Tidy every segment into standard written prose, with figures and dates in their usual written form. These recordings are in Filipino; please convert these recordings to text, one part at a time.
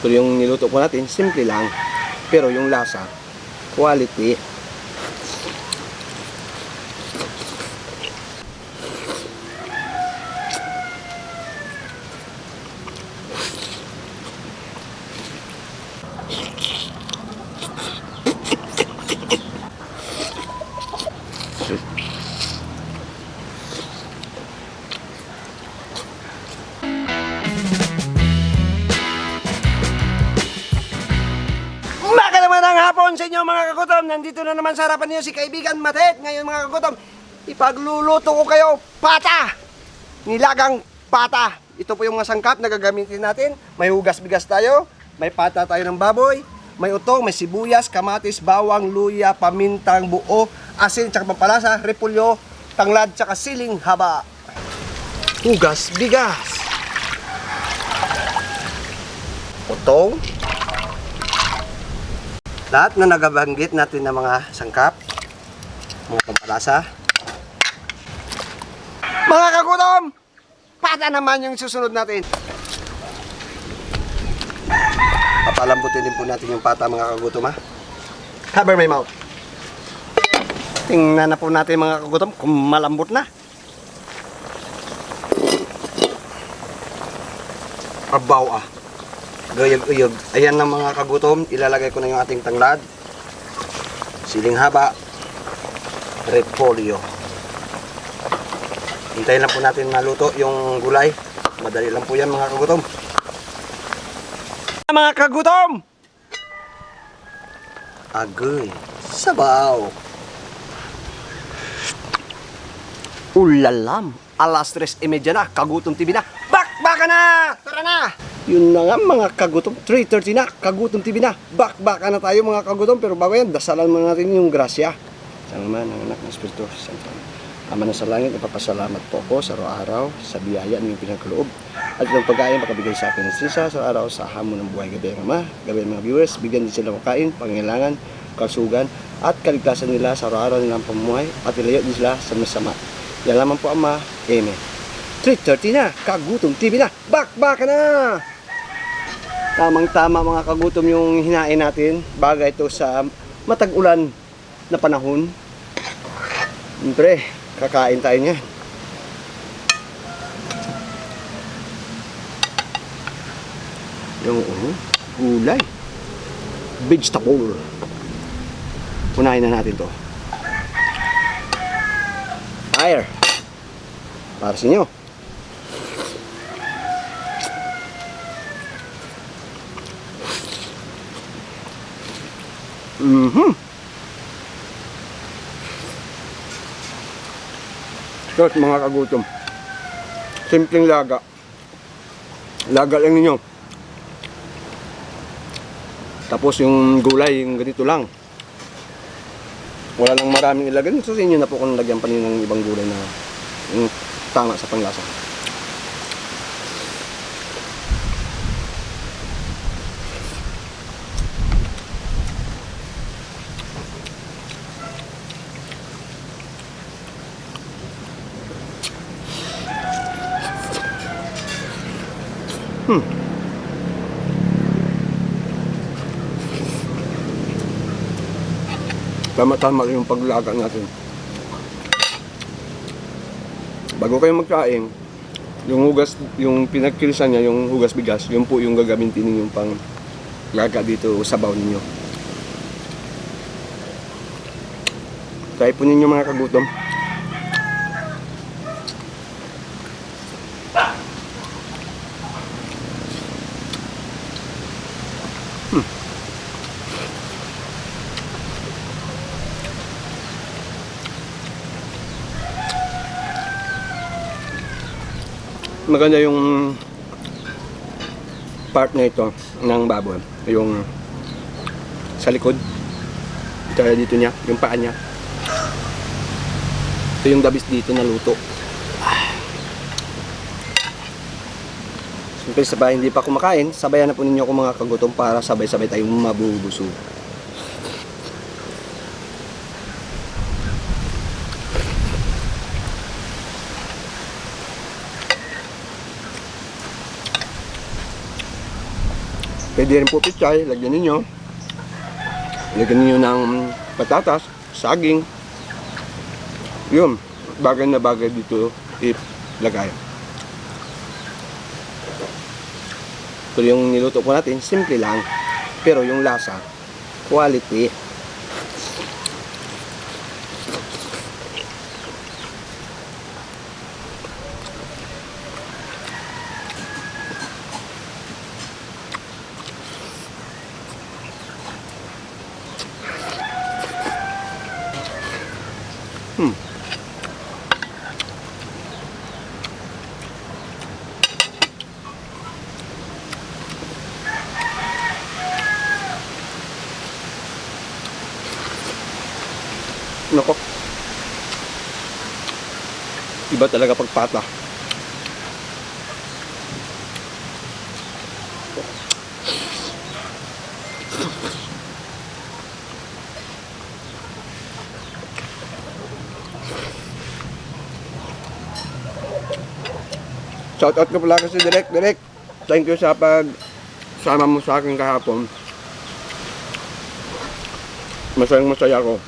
So yung niluto po natin, simple lang. Pero yung lasa, quality. Hapon sa inyo mga kagutom, nandito na naman sa harapan niyo si kaibigan Matet. Ngayon mga kagutom, ipagluluto ko kayo pata, nilagang pata. Ito po yung mga sangkap na gagamitin natin. May hugas bigas tayo, may pata tayo ng baboy, may utong, may sibuyas, kamatis, bawang, luya, pamintang buo, asin, tsaka pampalasa, repulyo, tanglad, tsaka siling haba. Hugas bigas, utong, lahat na nagabanggit natin ng mga sangkap, mga pampalasa. Mga kagutom, pata naman yung susunod natin. Papalambutin din po natin yung pata mga kagutom ha. Cover my mouth. Tingnan na po natin mga kagutom kung malambot na. Abaw ah. Gayag-uyog. Ayan na mga kagutom, ilalagay ko na yung ating tanglad, siling haba, repolyo. Hintayin lang po natin maluto yung gulay. Madali lang po yan mga kagutom. Mga kagutom! Agoy, sabaw. Ulalam, alas 3:30 na, Kagutom TV na. Bakbaka na! Tara na! Yun na nga mga kagutom, 3:30 na, Kagutom TV na. Bakbaka na tayo mga kagutom, pero bago yan, dasalan muna natin yung grasya. Sa naman ang anak ng Espiritu Santo. Ama na sa langit, ipapasalamat po ako sa araw-araw, sa biyaya ng pinagkaloob. At yung pag-aayang makabigay sa akin ng sisa sa araw sa hamon ng buhay gabi ng Ama. Gabi ng mga viewers, bigyan din sila makain, pangailangan, kasugan, at kaligtasan nila sa araw-araw nilang pamumuhay, at ilayo din sila sa masama. Yan lamang po Ama. Amen. 3:30 na, Kagutom TV na. Bakbaka na! Tamang-tama mga kagutom yung hinain natin. Bagay ito sa matag-ulan na panahon. Siyempre, kakain tayo niyan. Yung gulay. Vegetable. Unahin na natin to. Fire. Para sa inyo. Tapos mga kagutom, simpleng laga. Laga lang ninyo. Tapos yung gulay, yung ganito lang. Wala lang maraming ilagay. So sa inyo na po kung lagyan pa niyo ng ibang gulay na yung tama sa panglasa. Tama-tama yung paglaga natin. Bago kayo magkain, yung hugas, yung pinagkilisan niya, yung hugas bigas, yun po yung gagamitin ninyong pang laga dito sa baon ninyo. Try po ninyo mga kagutom. Maganda yung part na ito ng baboy, yung sa likod, kaya dito niya, yung paa niya. Ito yung dabis dito na luto. Siyempre sabay hindi pa kumakain, sabayan na po ninyo ako mga kagutom para sabay-sabay tayong mabubusog. Pwede Pwede rin po pichay, lagyan ninyo. Lagyan ninyo ng patatas, saging. Yun, bagay na bagay dito ilagay. Pero yung niluto po natin, simple lang. Pero yung lasa, quality. Nako. Iba talaga pagpata. Shout out ko pala kasi Direk. Thank you sa sama mo sa akin kahapon. Masaya ako.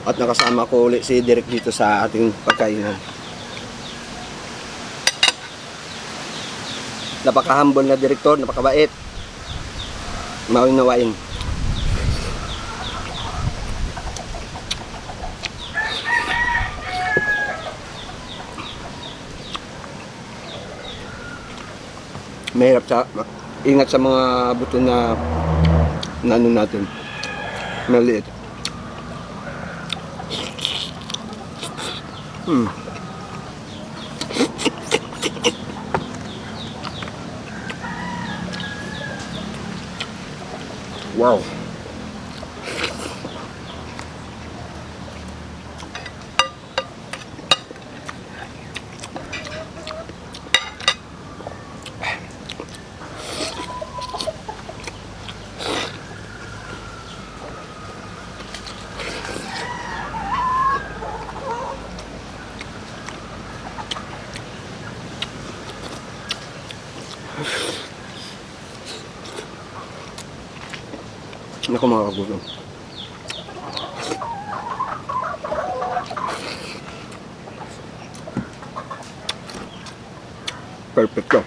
At nakasama ko ulit si Direk dito sa ating pagkainan. Napaka-humble na direktor, napakabait. Maunawain. Mahirap ingat sa mga buto na ano natin. Maliit. Wow. Naku mga kagutom. Perfecto.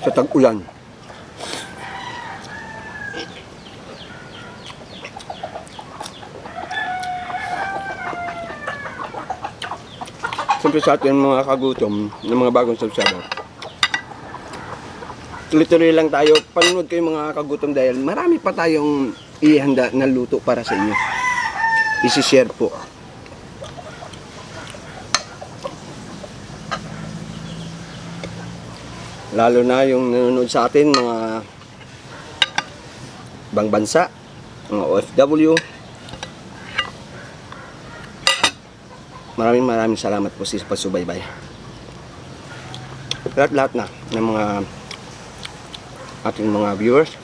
Sa tag-ulan. Siyempre sa atin mga kagutom, ng mga bagong subscriber. Tuloy-tuloy lang tayo. Panunod kayo mga kagutom dahil marami pa tayong ihanda na luto para sa inyo. Isi-share po. Lalo na yung nanonood sa atin mga ibang bansa, mga OFW. Maraming salamat po sa pagsubaybay. Lahat na ng mga ating mga viewers.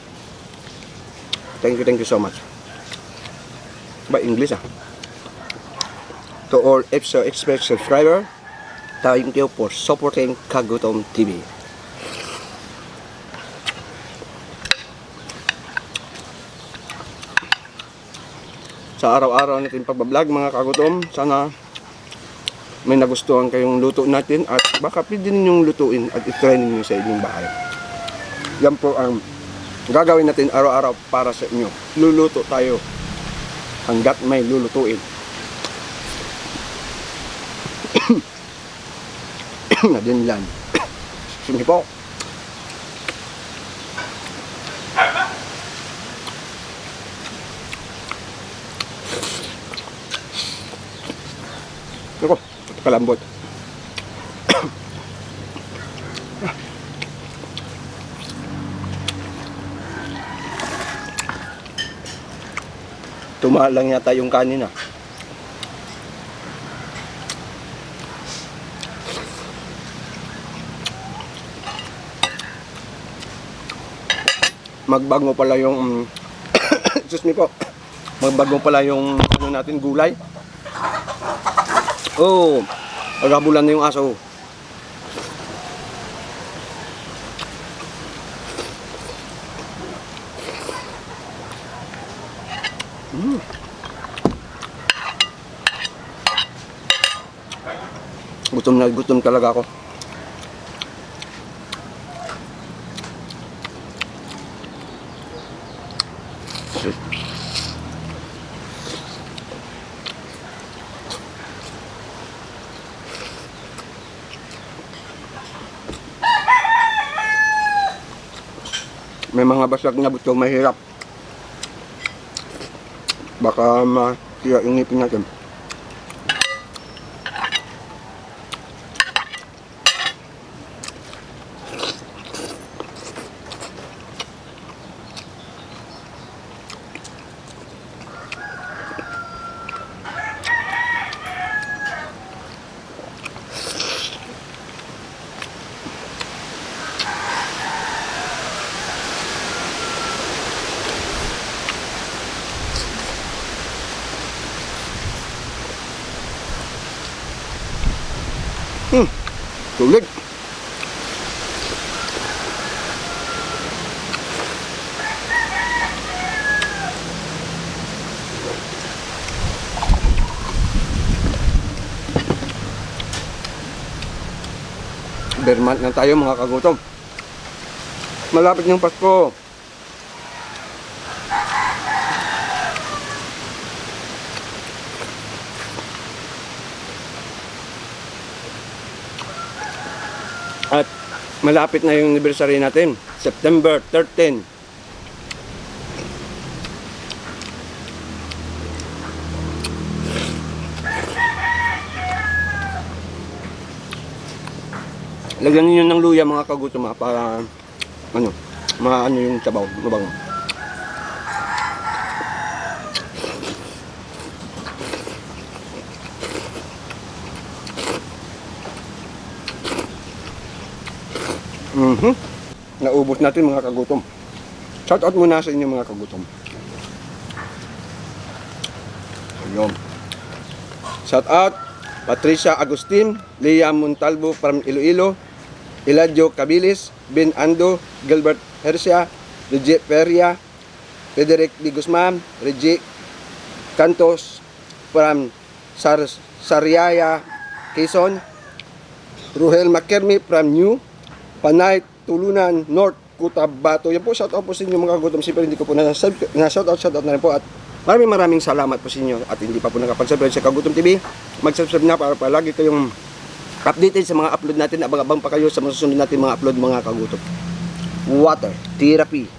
Thank you so much. Ba English To all EPSO Express subscriber, thank you for supporting Kagutom TV. Sa araw-araw natin pagbablog mga kagutom, sana may nagustuhan kayong luto natin at baka pwede ninyong lutuin at i-try ninyo sa inyong bahay. Yan po ang gagawin natin araw-araw para sa inyo. Luluto tayo hanggat may lulutuin. Nadinlan. Sige po. Ako, kalambot. Tumalang yata yung kanin Magbago pala yung excuse me po. Magbago pala yung ano natin gulay. Oh, agabulan na yung aso. Gutom na gutom talaga ako. May mga basag na buto, mahirap. Baka masira yung ngipin natin. Sulit. Bermat na tayo mga kagutom. Malapit ng Pasko. At malapit na yung anniversary natin, September 13. Lagyan niyo ng luya mga kagutom para maano yung sabaw, mabango. Naubos natin mga kagutom. Shout out muna sa inyo mga kagutom. Ayun. Shout out Patricia Agustin, Leah Montalvo from Iloilo, Eladio Cabilis, Ben Ando, Gilbert Hercia, Regie Peria, Frederick D. Guzman, Regie Cantos from Sariaya, Quezon, Ruhel McKermi from New Panay, Tulunan, North, Cotabato. Yan po, shout out po sa inyo mga kagutom. Siyempre hindi ko po shout out na rin po. At maraming salamat po sa inyo. At hindi pa po nakapag-subscribe sa Kagutom TV, mag-subscribe na para palagi kayong updated sa mga upload natin. Abang-abang pa kayo sa masusunod natin mga upload mga kagutom. Water, therapy,